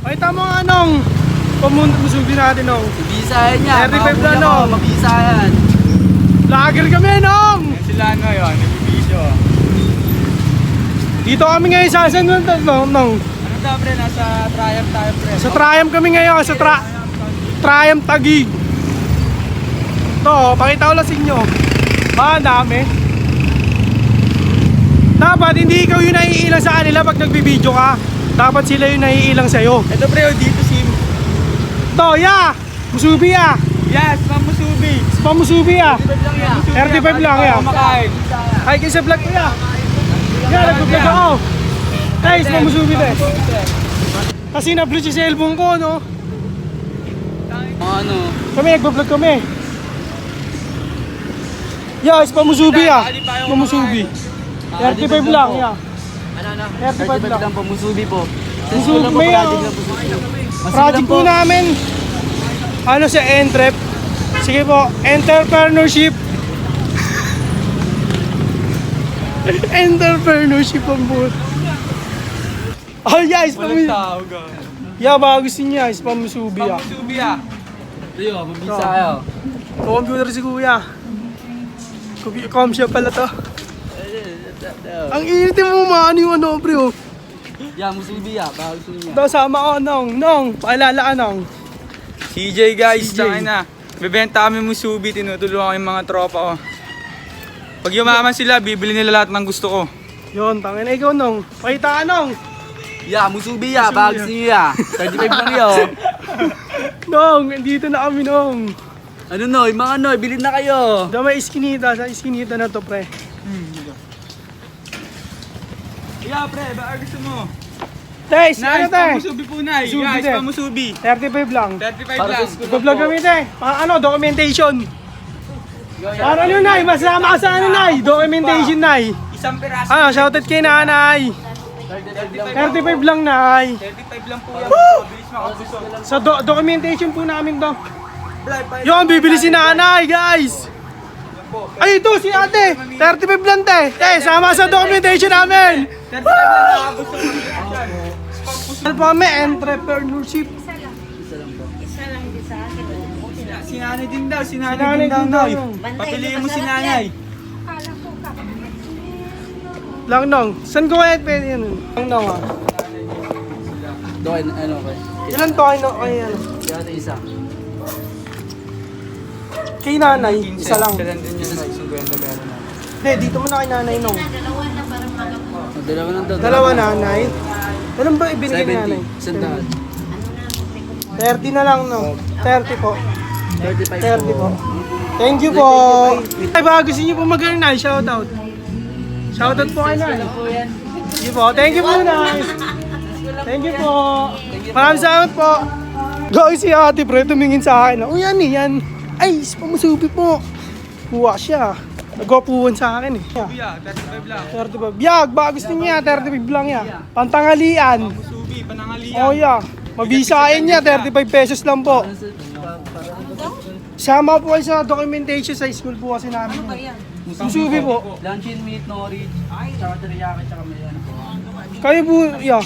Pakita mo nga nung Musubi natin nung. Bisayan niya. 35 na nung. Mabisayan. Lager kami nung. Sila ano yun, nagbibisyo. Dito kami ngayon sa San Juan nung. Ano daw pre, nasa Triumph tayo pre. Sa Triumph kami ngayon, sa Triumph Taguig. Ito, pakita ko lang sa inyo. Dami. Dapat hindi ikaw yung naiilang sa kanila pag nagbibideo ka. Dapat sila yung naiilang sa'yo. Ito pre, dito si... Ito, Musubi Yes, Musubi. Musubi 35 lang Kumakain. Ay, kayo sa vlog ko nag-vlog ako. Guys, Musubi te. Kasi na-blue si cellphone ko, no? Ano? Kami, nag-vlog kami. Musubi Musubi. 35 lang, Ano? 35 lang. po, Musubi po. Musubi, may project po namin. Ano sa Entrep? Sige po, entrepreneurship. Entrepreneurship ang buot. Oh guys, Walang tao ga. baka gusto niya, Musubi Musubi Ito, mabisayan. Computer si kuya. Com shop pala to. Ang init mo maano yung ano, bro. Musubi baka gusto niya. Daw sama ko, nong, pakilala ka, nong. CJ guys, CJ. tsaka na. Bebenta kami Musubi, tinutulungan ko yung mga tropa ko. Pag yumaman sila, bibili nila lahat ng gusto ko. Yun, tangin na ikaw, nong. Pakita ka, nong. Musubi baka gusto niya. 35 lang yun. Nong, dito na kami, nong. Ano Noy, mga Noy, bilhin na kayo. Daw may iskinita, sa iskinita na to, pre. Pre, baka gusto mo? Tes, ano, Nice, te? Musubi po na. Musubi, Guys, te. Musubi. 35 lang. 35 Para lang. sa school. Vlog kami, te. Documentation. Para ano, nay? Masama ka sa ano, nay? Documentation, nay. Isang peraso. Shoutout kay nanay. 35 lang, nay. 35 lang po yan. Mabilis makabusog. Sa documentation po namin to. Yun, bibili si nanay, guys. Ay, ito, si ate. 35 lang, te. Te, sama sa documentation namin. 35 lang nakabusog. Ano po kami? Entrepreneurship. Si nanay din daw, si Nanay nanay din daw. din daw. Noy. Papiliin mo si nanay. Lang, nong. Saan ko kaya pwede yan? Lang, nong, Doon, ano kay? Ilan to kayo, nong? Ay, ano? Kaya isa. Kay nanay, isa lang. Isa lang din yun, 50 pero na. Hindi, dito mo na kay nanay, nong. Dalawa lang daw. Dalawa nanay. Ilan ba ibinigay ni nanay? 70. Sandaan. 30 na lang, no? 30 po. 35 30 po. Thank you po. Ay, baka gusto niyo po mag-earn na, shoutout. Shoutout po kay nanay. Thank you po. Thank you po, Nay. Thank you po. Maraming salamat po. Guys, si ate pre, tumingin sa akin. O yan eh, yan. Ay, Musubi po. Kuha siya. Nagwapuan sa akin eh. Kuya, 35 lang. 35. Biyag, baka gusto niya, 35 lang yan. Pantangalian. Musubi, panangalian. Oh yeah. Mabisahin niya, 35 pesos lang po. Sama po kayo sa documentation sa school po kasi namin. Musubi po. Luncheon meat, nori. Tsaka teriyaki, tsaka may ano po. Kayo po, yeah.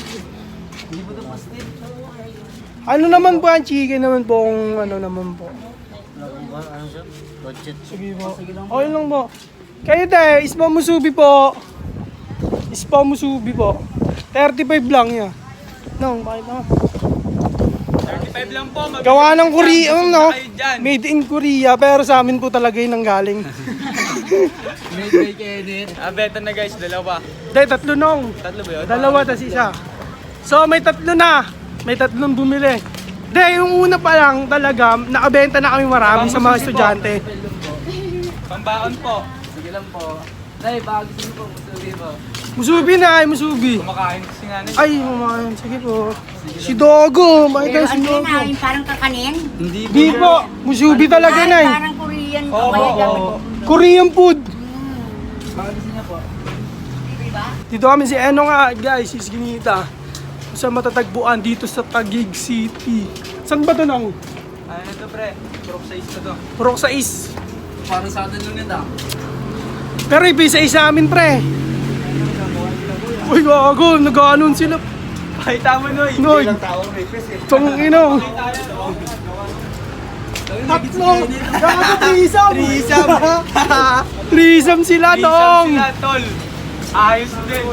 Hindi po ito pastil. Ano naman po ang chicken naman po kung ano naman po. Ano siya? Budget. Sige po. Okay lang po. Kayo te, Musubi po. Musubi po. 35 lang yan. No, bakit na? 35 lang po. Gawa ng Korea, no? Kayo dyan. Made in Korea, pero sa amin po talaga yun ang galing. May break edit. Beta na guys, dalawa. Dahil tatlo nung. Tatlo ba yun? Dalawa tas isa. So may tatlo na. May tatlong bumili. Dahil yung una pa lang talaga, nakabenta na kami marami sa mga estudyante. Pambaon po. Sige lang po. Nay, baka gusto niyo po, Musubi po. Musubi na ay Musubi. Kumakain si nanay. Ay, mamayan. Sige po. Si Dogo. Makita si Dogo. Parang kakanin? Hindi po. Di po. Musubi talaga na eh. Parang Korean. Oo, Kaya oo. dapat Korean food. Baka gusto niya po. Dito kami si Eno nga guys, si Ginita. Sa matatagpuan dito sa Taguig City. Saan ba to nang? Ano to pre? Prop size na to. Purok sa is. Parang sa atin lang yun ah. Pero ibig sa isa amin pre. Uy gago, nag-aanon sila. Pakita mo, Noy. Noy, tao may pes eh. tangino. Tatlo. Gago, threesome. Threesome sila, tong. Sila, tol. Ayos din.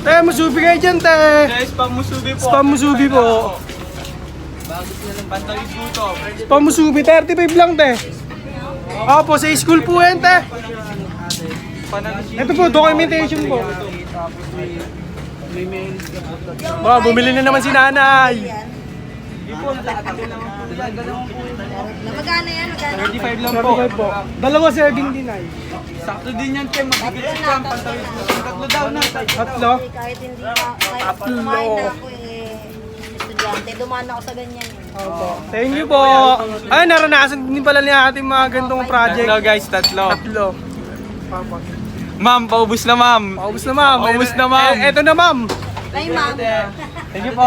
Te, musubi kayo dyan, te. Guys, pamusubi po. Spam musubi po. Pantawid po to. Spam musubi, 35 lang, te. Opo, sa school po yan, te. Ito po, documentation po. Ba, bumili na naman si nanay. Magkano yan? Magkano? 35 lang po. 35 po. Dalawa 79. Sakto din yan, Tem. Mabigit si Pam. Pantawid po. Tatlo daw na. Tatlo. Kahit hindi na, kahit kumain na ako estudyante, dumaan ako sa ganyan. Opo. Thank you po. Ay, naranasan din pala niya ating mga gantong project. Tatlo, guys. Tatlo. Tatlo. Ma'am, paubos na, ma'am. Paubos na, ma'am. Paubos na, ma'am. Eto na, ma'am. Ay, ma'am. Thank you po.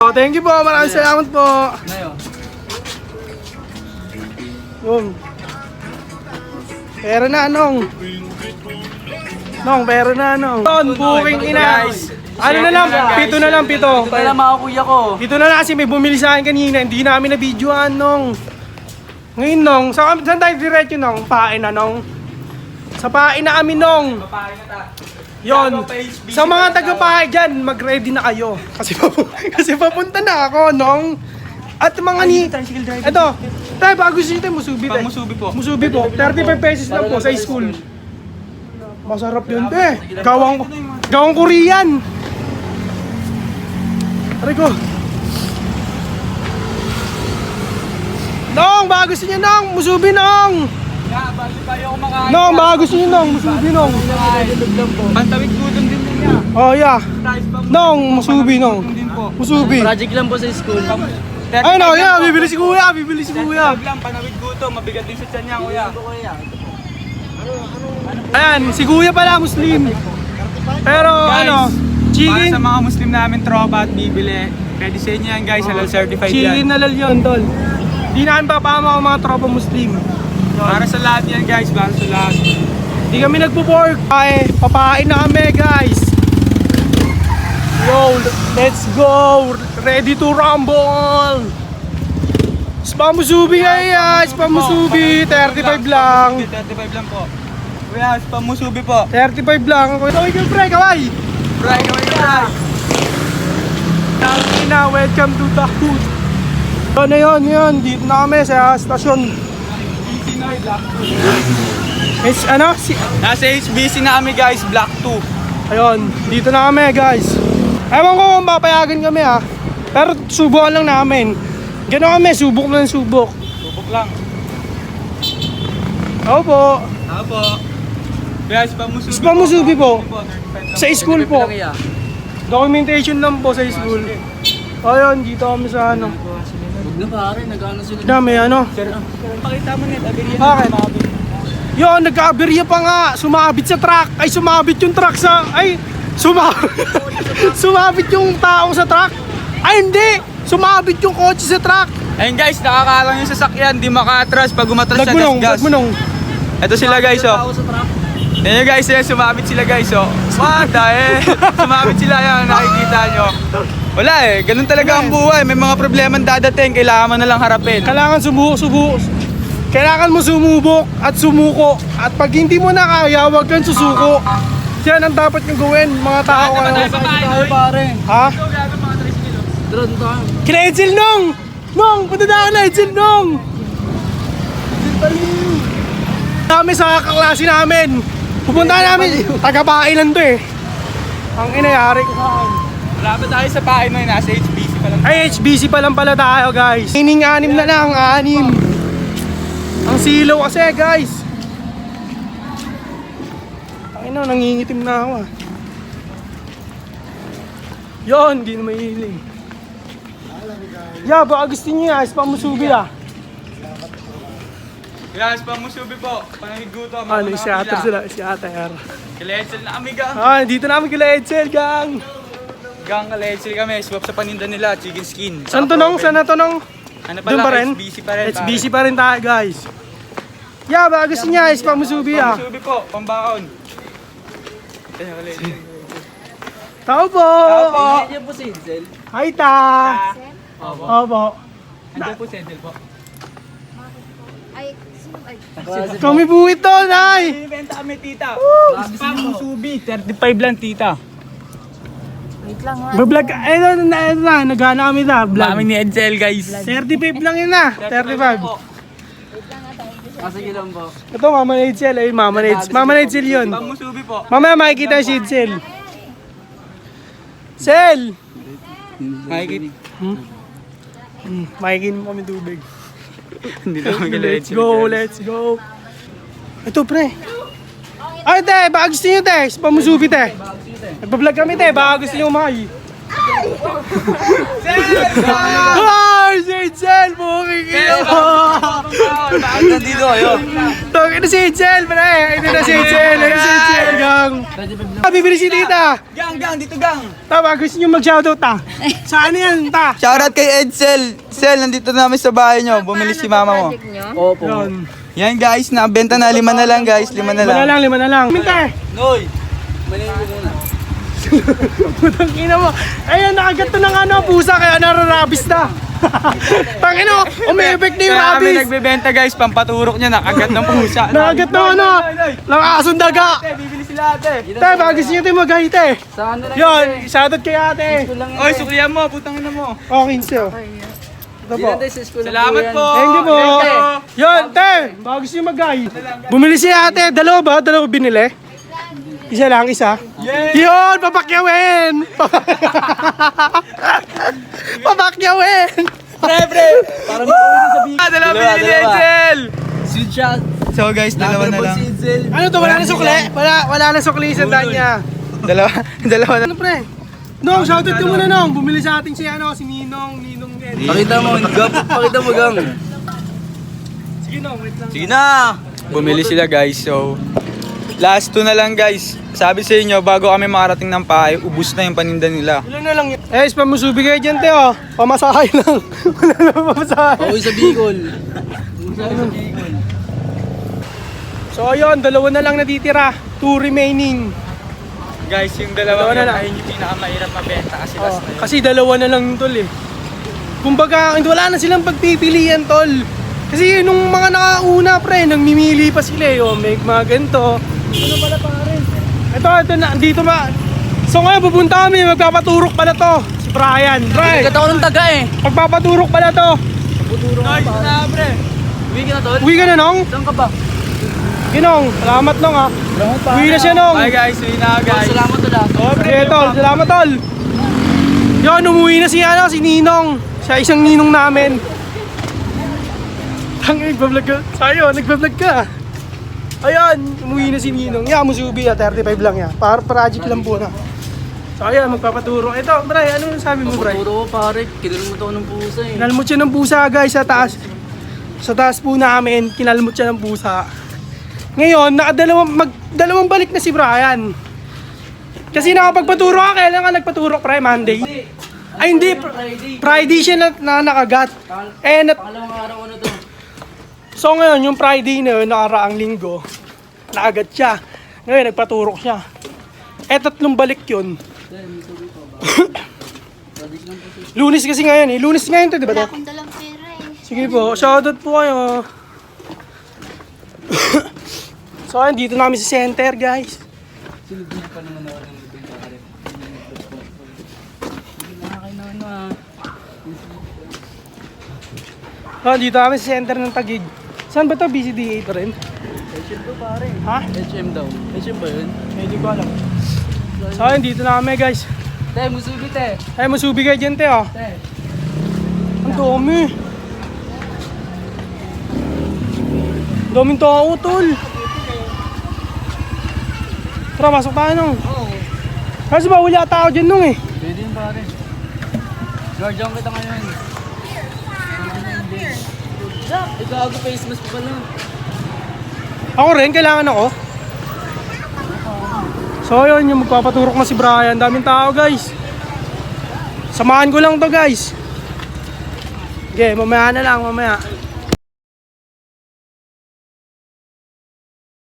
Oh, thank you po. Maraming salamat po. Yun. Pero na, Nong. Nong, pero na, Nong. Yun, booking ina. Guys, Ano na lang, pito na lang, pito. Kaya mga kuya ko. Pito na lang kasi may bumili sa akin kanina. Hindi namin na-videoan, Nong. Ngayon, Nong, saan tayo diretso, Nong? Pain na, Nong. Sa pain na kami, Nong. Yon. Sa mga taga-pahay dyan, mag-ready na kayo. Kasi papunta na ako, Nong. At mga ni... Ito. Tayo, bago gusto nyo tayo, musubi tayo. Pamusubi po. Musubi po. 35 pesos lang po sa school. Masarap yun, te. Gawang Korean. Aray ko. Nong, baka gusto nyo, Nong. Musubi, Nong. Nong, baka gusto nyo, Nong. Musubi, Nong. Pantawid gudong din niya. Oh, yeah. Nong, musubi, Nong. Musubi. Project lang po sa school. Ay, no, yeah. Bibili si Kuya. Bibili si Kuya. lang, panawid guto. Mabigat din sa tiyan niya, kuya. Ayan, si Kuya pala, Muslim. Pero, Guys, ano, Para chicken. sa mga Muslim namin tropa at bibili, pwede sa inyo yan, guys. Halal certified Chicken yan. na lal yun, tol. Di namin papama ang mga tropa Muslim. Para sa lahat yan, guys. Para sa lahat. Di kami nagpo-pork. Ay, papain na kami, guys. Yo, let's go. Ready to rumble. Spam musubi guys. Spam musubi. 35 lang. 35 lang po. Kuya, pamusubi po. 35 lang. Kaway ka, pre. Kaway. Fry, kaway. Tangina, welcome to the hood. Ano yun. Dito na kami sa stasyon. Ano? Nasa HBC na kami, guys. Block 2. Ayun, dito na kami guys. Ewan ko kung papayagan kami ha. Pero subukan lang namin. Gano'n kami, subok lang subok. Subok lang. Opo. Apo. Guys, pamusubi Spam musubi po. 35 lang. Sa school po. Documentation lang po sa school. Ayun, dito kami sa ano. Huwag na pare, nag-ano sila. Dami ano. Pakita mo net, abiryan. Bakit? Yun, nagka-aberya pa nga. Sumabit sa truck. Ay, sumabit yung truck sa... Ay, sumabit yung tao sa truck. Ay, hindi. Sumabit yung kotse sa truck. Ayun guys, nakakalang yung sasakyan, di makatras pag umatras siya Nagmunong, gas. nagmunong. Ito sila guys, oh. Ayun guys, yan, sumabit sila guys, oh. What the heck? Sumabit sila yan, nakikita nyo. Wala eh, ganun talaga ang buhay. May mga problema dadating, kailangan mo na lang harapin. Kailangan Kailangan mo sumubok at sumuko. At pag hindi mo na kaya, huwag kang susuko. Yan ang dapat nyo gawin, mga tao kayo. Tayo pare. Ha? Tara, dito tayo. Kina Edsel Nong! Nong! Punta na na Edsel Nong! Kami sa kaklase namin. Pupunta namin. Taga-bahay lang to eh. Ang inayari ko. Wala pa tayo sa pahay mo, nasa HBC pa lang. Ay, HBC pa lang pala tayo guys. Ining 6 na lang, 6. Ang silaw kasi guys. Ang ina, nangingitim na ako ah. Yun, hindi na mahiling. Yeah, baka gusto niyo yan, spam musubi ah. Guys, pamusubi po. Panahid guto. Ano, isiater sila, isiater. Kila-Edsel na kami, gang. Ah, dito namin kila Edsel, gang. Gang, kala-Edsel kami. Swap sa paninda nila, chicken skin. Saan to nong? Saan na to nong? Ano Doon pa rin? HBC pa rin. HBC pa rin tayo guys. Yeah, baka gusto niya, spam musubi ah. Pamusubi po, pambaon. Tao po! Nandiyan po si Edsel. Hi, ta! Opo. Nandiyan po si Edel po. Ay, sino? Ay, Kami po ito, Nay! Bibenta kami tita. Spam subi, 35 lang tita. wait lang ha. Bablog, naghana kami na, vlog. Kami ni Edsel guys. 35 lang yun na, 35. Sige lang po. Ito, Mama na Edsel, ay Mama na Edsel. Mama na Edsel yun. Spam subi po. Mamaya makikita si Edsel. Sel! Makikita. Makikinom kami tubig. Hindi na kami kala Let's go, let's go. Ito, pre. Ay, te, baka gusto nyo, te. Pamusubi, te. Nagbablog kami, te. Baka gusto nyo umahay. Ay, si Edsel! Bukik ino! Nandito kayo. Tawag na si Edsel, pre. Ito na si Edsel. Ito si Edsel, gang. Bibili si tita. Gang, dito gang. Tama, gusto nyo mag-shoutout, ta. Saan yan, ta? Shoutout kay Edsel. Sel, nandito na kami sa bahay nyo. Bumili si mama mo. Opo. Yun. Yan guys, nabenta na. 5 na lang guys. 5 na lang. 5 na lang. Minte. Noy! Malihin ko muna. Putang ina mo. Ayun, nakagat to ng pusa kaya nararabis na. Tangin mo, umi-effect na yung Kaya kami rabies. nagbebenta guys. Pampaturok niya. Nakagat ng pusa. Nakagat na nakakasong daga. Bibili sila ate. Tay, baka gusto nyo tayo mag-hite. Saan na lang? Yun, shoutout kay ate. Oy, suklihan mo. Putang ina mo. Okay, sir. Ito po. Salamat po. Thank you po. Yun, te, baka gusto nyo mag-hite. Bumili si ate. Dalawa ba? Dalawa binili? Isa lang, isa. Yun, papakyawin! Papakyawin! Pre! Para makauwi sa big. Dalawa binili ni Edsel. Sweet shot. So guys, dalawa na lang. Si Edsel. Ano to? Wala na sukli? Wala na sukli sa niya. Dalawa na. Ano pre? Nong, shoutout ka muna Nong. Bumili sa atin si Ninong Eddie. Pakita mo, pakita mo gang. Sige Nong, wait lang. Sige na. Bumili sila guys. So, last 2 na lang guys. Sabi sa inyo, bago kami makarating ng pahay, ubus na yung paninda nila. Ilan na lang yun? Eh, pamusubi kayo dyan, te, oh. Pamasahay lang. Wala na pamasahay. Pauwi sa Bicol. So, ayun, 2 na lang natitira. 2 remaining. Guys, yung dalawa Dalawa na na lang. ayun yung pinakamahirap mabenta kasi Oh, last na yun. kasi 2 na lang tol, eh. Kumbaga, wala na silang pagpipilian, tol. Kasi nung mga nakauna, pre, nagmimili pa sila, eh. Oh, may mga ganito. Ano pala, pare? Ito na, dito ba? So ngayon, pupunta kami, magpapaturok pala to. Si Brian. Right. Kata ko ng taga eh. Magpapaturok pala to. Nice na pre. Uwi ka na tol? Uwi ka na, Nong? Saan ka ba? Ginong, salamat, Nong, ha. Uwi na siya, Nong. Bye guys, uwi na guys. Salamat tol ah. Okay, tol. Salamat, tol. Yun, umuwi na si Ninong. Siya isang ninong namin. Nagbablog ka. Sayo, nagbablog ka. Ayan, umuwi na si Ninong. Yan, musubi, 35 lang yan. Project lang po na. So, ayan, magpapaturo. Ito, Bray, ano sabi mo, Bray? Puro ko pare, kinalmot ako ng pusa eh. Kinalmot siya ng pusa, guys, sa taas. Sa taas po namin, kinalmot siya ng pusa. Ngayon, dalawang balik na si Brian. Kasi nakapagpaturo ka, kailan ka nagpaturo, Bray? Monday? Ay, hindi. Friday siya na nakagat. Pangalawang araw ko na to. So ngayon, yung Friday na yun, nakaraang linggo, nakagat siya. Ngayon, nagpaturok siya. 3 balik yun. Lunes kasi ngayon eh. Lunes ngayon to, di ba? Wala akong dalang pera eh. Sige po, shoutout po kayo. So ayun, dito namin sa center, guys. Oh, dito kami sa center ng Taguig. Saan ba to? BCDA pa rin? HM to pare. Ha? HM daw. HM ba yun? Hindi ko alam. So ayun, dito na kami, guys. Te, musubi te. Ay, masubi kayo dyan, te, oh. Te. Ang dami. Daming tao, tol. Tara, masok tayo nung. Oo. Kasi ba, wala tao dyan nung eh. Pwede yun pare. Guardian kita ngayon. Ikaw ako face mask pa lang. Ako rin, kailangan ako. So yun, yung magpapaturok na si Brian. Daming tao, guys. Samahan ko lang to, guys. Okay, mamaya na lang, mamaya.